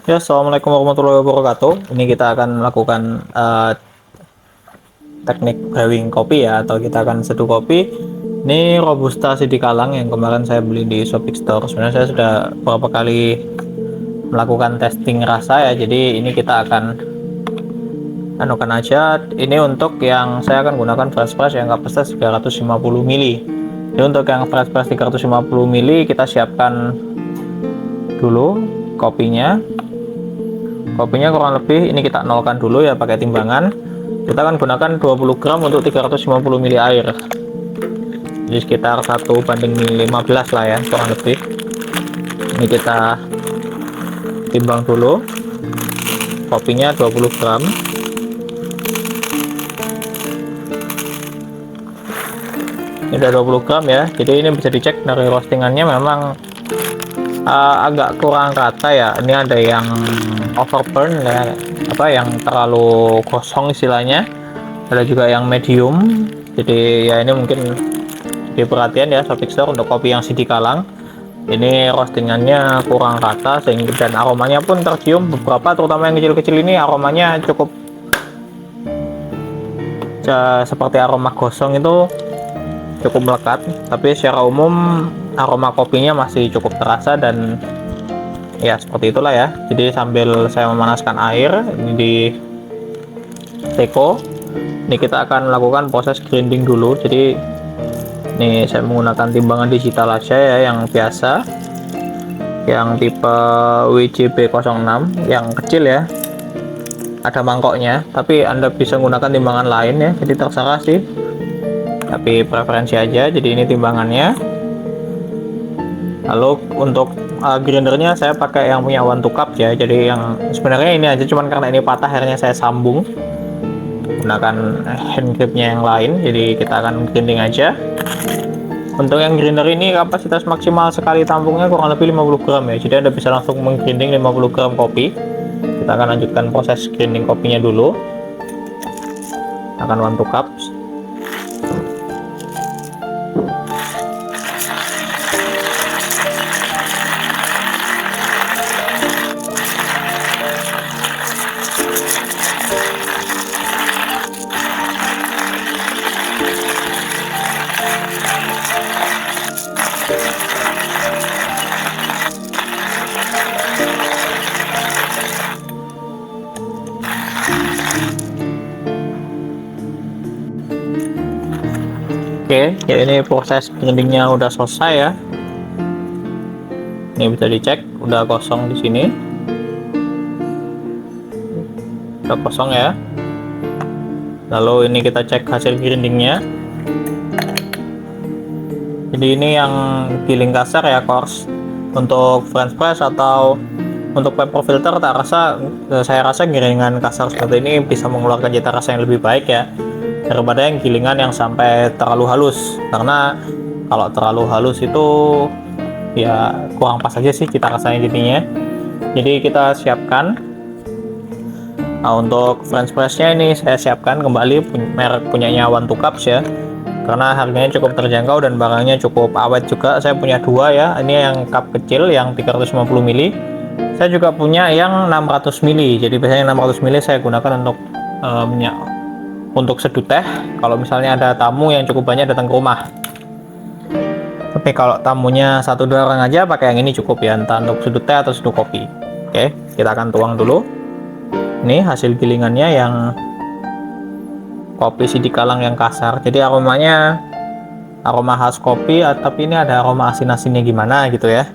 Ya, assalamualaikum warahmatullahi wabarakatuh. Ini kita akan melakukan teknik brewing kopi ya, atau kita akan seduh kopi. Ini Robusta Sidikalang yang kemarin saya beli di Shopee Store. Sebenarnya saya sudah beberapa kali melakukan testing rasa ya. Jadi ini kita akan anukan aja. Ini untuk yang saya akan gunakan fresh press yang kapasitas 350 ml. Jadi untuk yang fresh press 350 ml kita siapkan dulu kopinya. Kopinya kurang lebih ini kita nolkan dulu ya pakai timbangan. Kita akan gunakan 20 gram untuk 350 ml air. Jadi sekitar 1:15 lah ya kurang lebih. Ini kita timbang dulu. Kopinya 20 gram. Ini udah 20 gram ya. Jadi ini bisa dicek dari roastingannya memang agak kurang rata ya. Ini ada yang overburn ya, apa yang terlalu kosong istilahnya. Ada juga yang medium. Jadi ya ini mungkin di perhatian ya Shopee Store untuk kopi yang Sidikalang. Ini roastingannya kurang rata sehingga dan aromanya pun tercium beberapa, terutama yang kecil-kecil ini aromanya cukup seperti aroma gosong itu cukup melekat, tapi secara umum aroma kopinya masih cukup terasa dan ya seperti itulah ya. Jadi sambil saya memanaskan air ini di teko, ini kita akan melakukan proses grinding dulu. Jadi ini saya menggunakan timbangan digital aja ya, yang biasa, yang tipe WJB06 yang kecil ya, ada mangkoknya, tapi Anda bisa menggunakan timbangan lain ya, jadi terserah sih, tapi preferensi aja. Jadi ini timbangannya. Lalu untuk grindernya saya pakai yang punya one to cup ya, jadi yang sebenarnya ini aja, cuman karena ini patah akhirnya saya sambung gunakan hand gripnya yang lain. Jadi kita akan grinding aja. Untuk yang grinder ini kapasitas maksimal sekali tampungnya kurang lebih 50 gram ya, jadi Anda bisa langsung menggrinding 50 gram kopi. Kita akan lanjutkan proses grinding kopinya dulu, akan one to cup. Oke, ya ini proses grindingnya udah selesai ya. Ini bisa dicek, udah kosong di sini. Udah kosong ya. Lalu ini kita cek hasil grindingnya. Jadi ini yang giling kasar ya, coarse. Untuk French press atau untuk paper filter saya rasa gilingan kasar seperti ini bisa mengeluarkan cita rasa yang lebih baik ya, daripada yang gilingan yang sampai terlalu halus. Karena kalau terlalu halus itu ya kurang pas aja sih cita rasanya jadinya. Jadi kita siapkan. Nah, untuk French pressnya ini saya siapkan kembali merek punyanya One to Cups ya, karena harganya cukup terjangkau dan barangnya cukup awet juga. Saya punya dua ya, ini yang cup kecil yang 350 ml. Saya juga punya yang 600 ml. Jadi biasanya 600 ml saya gunakan untuk seduh teh kalau misalnya ada tamu yang cukup banyak datang ke rumah. Tapi kalau tamunya 1-2 orang aja pakai yang ini cukup ya, entah untuk seduh teh atau seduh kopi. Oke, kita akan tuang dulu. Ini hasil gilingannya yang kopi Sidikalang yang kasar. Jadi aromanya aroma khas kopi, tapi ini ada aroma asin-asinnya gimana gitu ya.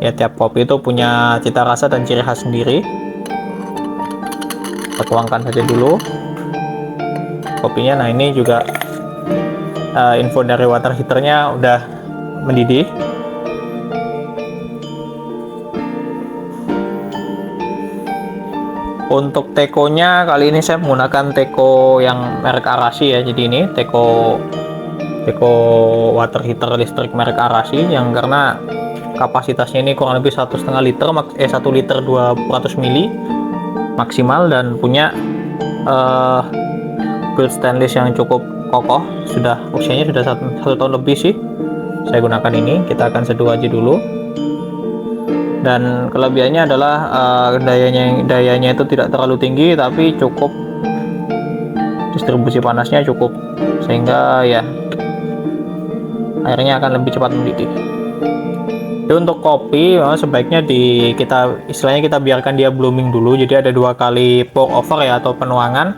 Ya tiap kopi itu punya cita rasa dan ciri khas sendiri. Kita tuangkan saja dulu kopinya. Nah ini juga info dari water heaternya udah mendidih. Untuk tekonya kali ini saya menggunakan teko yang merek Arashi ya. Jadi ini teko water heater listrik merek Arashi, yang karena kapasitasnya ini kurang lebih 1,5 liter, 1 liter 200 ml maksimal, dan punya build stainless yang cukup kokoh. Usianya sudah satu tahun lebih sih saya gunakan ini. Kita akan seduh aja dulu. Dan kelebihannya adalah dayanya itu tidak terlalu tinggi, tapi cukup, distribusi panasnya cukup, sehingga ya airnya akan lebih cepat mendidih. Jadi untuk kopi sebaiknya istilahnya kita biarkan dia blooming dulu. Jadi ada 2 kali pour over ya, atau penuangan.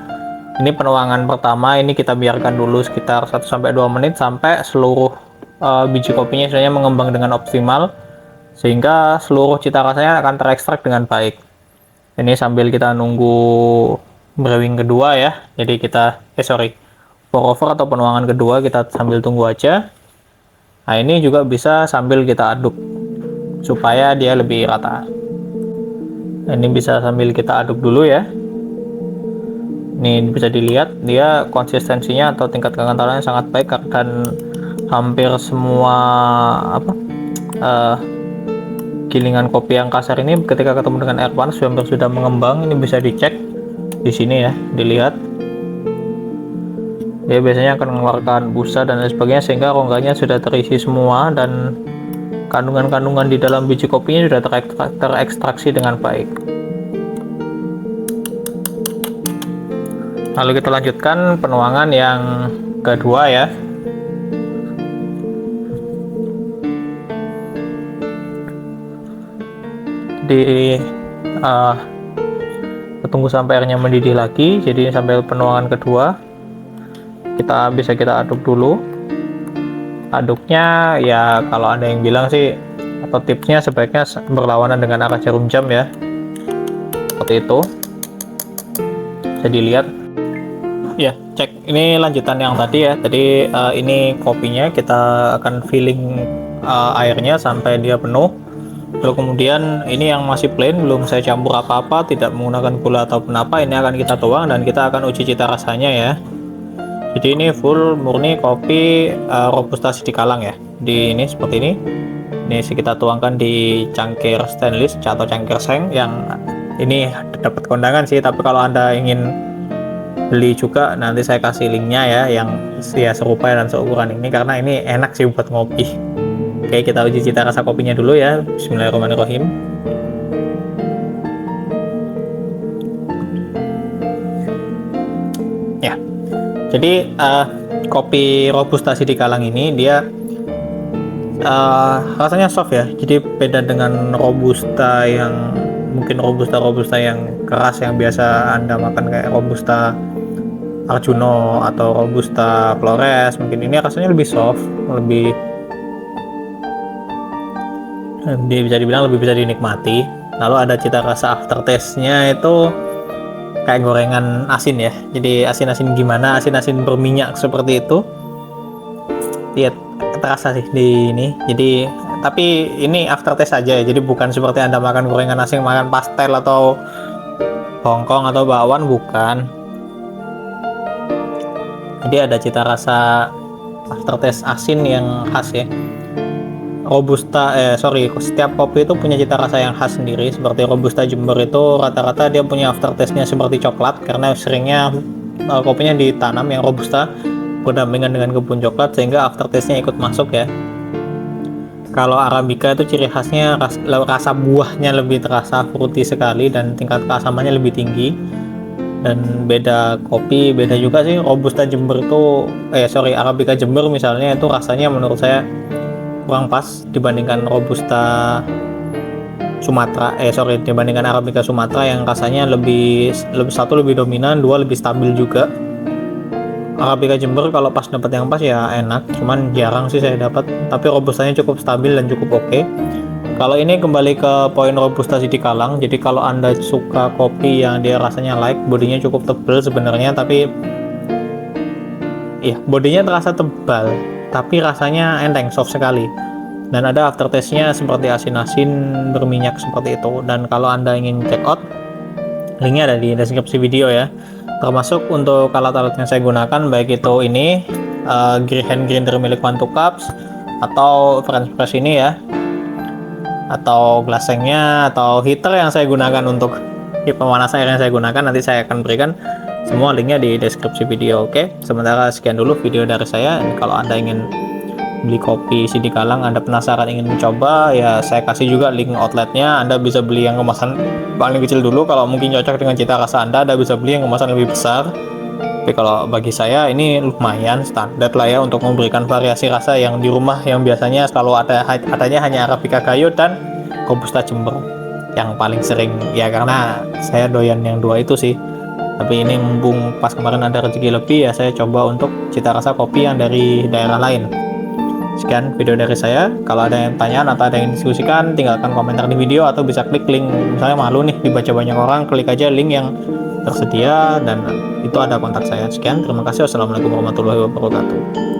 Ini penuangan pertama, ini kita biarkan dulu sekitar 1-2 menit sampai seluruh biji kopinya istilahnya mengembang dengan optimal, sehingga seluruh cita rasanya akan terekstrak dengan baik. Ini sambil kita nunggu brewing kedua ya. Jadi kita pour over atau penuangan kedua kita sambil tunggu aja. Nah, ini juga bisa sambil kita aduk supaya dia lebih rata. Ini bisa sambil kita aduk dulu ya. Ini bisa dilihat dia konsistensinya atau tingkat kekentalannya sangat baik, dan hampir semua gilingan kopi yang kasar ini ketika ketemu dengan air panas hampir sudah mengembang. Ini bisa dicek di sini ya, dilihat. Dia biasanya akan mengeluarkan busa dan lain sebagainya, sehingga rongganya sudah terisi semua dan kandungan-kandungan di dalam biji kopinya sudah terekstraksi dengan baik. Lalu kita lanjutkan penuangan yang kedua ya. Jadi kita tunggu sampai airnya mendidih lagi. Jadi sampai penuangan kedua bisa kita aduk dulu. Aduknya ya kalau ada yang bilang sih, atau tipsnya sebaiknya berlawanan dengan arah jarum jam ya, seperti itu. Bisa dilihat ya, cek ini lanjutan yang tadi ya. Tadi ini kopinya kita akan filling airnya sampai dia penuh. Lalu kemudian ini yang masih plain, belum saya campur apa-apa, tidak menggunakan gula ataupun apa, ini akan kita tuang dan kita akan uji cita rasanya ya. Jadi ini full murni kopi Robusta Sidikalang ya. Di ini seperti ini. Ini kita tuangkan di cangkir stainless atau cangkir seng, yang ini dapat kondangan sih, tapi kalau Anda ingin beli juga nanti saya kasih linknya ya, yang serupa dan seukuran ini, karena ini enak sih buat ngopi. Oke, kita uji cita rasa kopinya dulu ya. Bismillahirrahmanirrahim. Ya, jadi kopi Robusta Sidikalang ini dia rasanya soft ya. Jadi beda dengan Robusta yang mungkin Robusta yang keras yang biasa Anda makan, kayak Robusta Arjuno atau Robusta Flores. Mungkin ini rasanya lebih soft, lebih bisa dibilang lebih bisa dinikmati. Lalu ada cita rasa aftertaste-nya itu kayak gorengan asin ya. Jadi asin-asin gimana, asin-asin berminyak seperti itu. Lihat, terasa sih di ini. Jadi tapi ini aftertaste saja ya. Jadi bukan seperti Anda makan gorengan asin, makan pastel atau Hongkong atau bakwan, bukan. Jadi ada cita rasa aftertaste asin yang khas ya. Setiap kopi itu punya cita rasa yang khas sendiri. Seperti Robusta Jember itu rata-rata dia punya aftertaste-nya seperti coklat, karena seringnya kopinya ditanam yang Robusta berdampingan dengan kebun coklat, sehingga aftertaste-nya ikut masuk ya. Kalau Arabica itu ciri khasnya rasa buahnya lebih terasa fruity sekali dan tingkat keasamannya lebih tinggi. Dan beda kopi, beda juga sih Robusta Jember itu Arabica Jember misalnya, itu rasanya menurut saya kurang pas dibandingkan Robusta Sumatera, dibandingkan Arabica Sumatera yang rasanya lebih dominan, 2 lebih stabil juga. Arabica Jember kalau pas dapat yang pas ya enak, cuman jarang sih saya dapat. Tapi Robustanya cukup stabil dan cukup oke. Kalau ini kembali ke poin Robusta Sidikalang. Jadi kalau Anda suka kopi yang dia rasanya light, bodinya cukup tebal sebenarnya, tapi bodinya terasa tebal, tapi rasanya enteng, soft sekali. Dan ada aftertaste-nya seperti asin-asin berminyak seperti itu. Dan kalau Anda ingin check out, linknya ada di deskripsi video ya. Termasuk untuk alat-alat yang saya gunakan, baik itu ini hand grinder milik One to Cups, atau French press ini ya, atau glasengnya, atau heater yang saya gunakan untuk pemanas air yang saya gunakan. Nanti saya akan berikan semua linknya di deskripsi video. Oke, sementara sekian dulu video dari saya. Kalau Anda ingin beli kopi CD Kalang, Anda penasaran ingin mencoba, ya saya kasih juga link outletnya. Anda bisa beli yang kemasan paling kecil dulu, kalau mungkin cocok dengan cita rasa Anda bisa beli yang kemasan lebih besar. Tapi kalau bagi saya ini lumayan standar lah ya untuk memberikan variasi rasa yang di rumah yang biasanya kalau adanya hanya Arabica Gayo dan Robusta Jember yang paling sering ya, karena saya doyan yang dua itu sih. Tapi ini mumpung pas kemarin ada rezeki lebih, ya saya coba untuk cita rasa kopi yang dari daerah lain. Sekian video dari saya. Kalau ada yang tanya atau ada yang diskusikan, tinggalkan komentar di video atau bisa klik link. Misalnya malu nih dibaca banyak orang, klik aja link yang tersedia dan itu ada kontak saya. Sekian, terima kasih. Wassalamualaikum warahmatullahi wabarakatuh.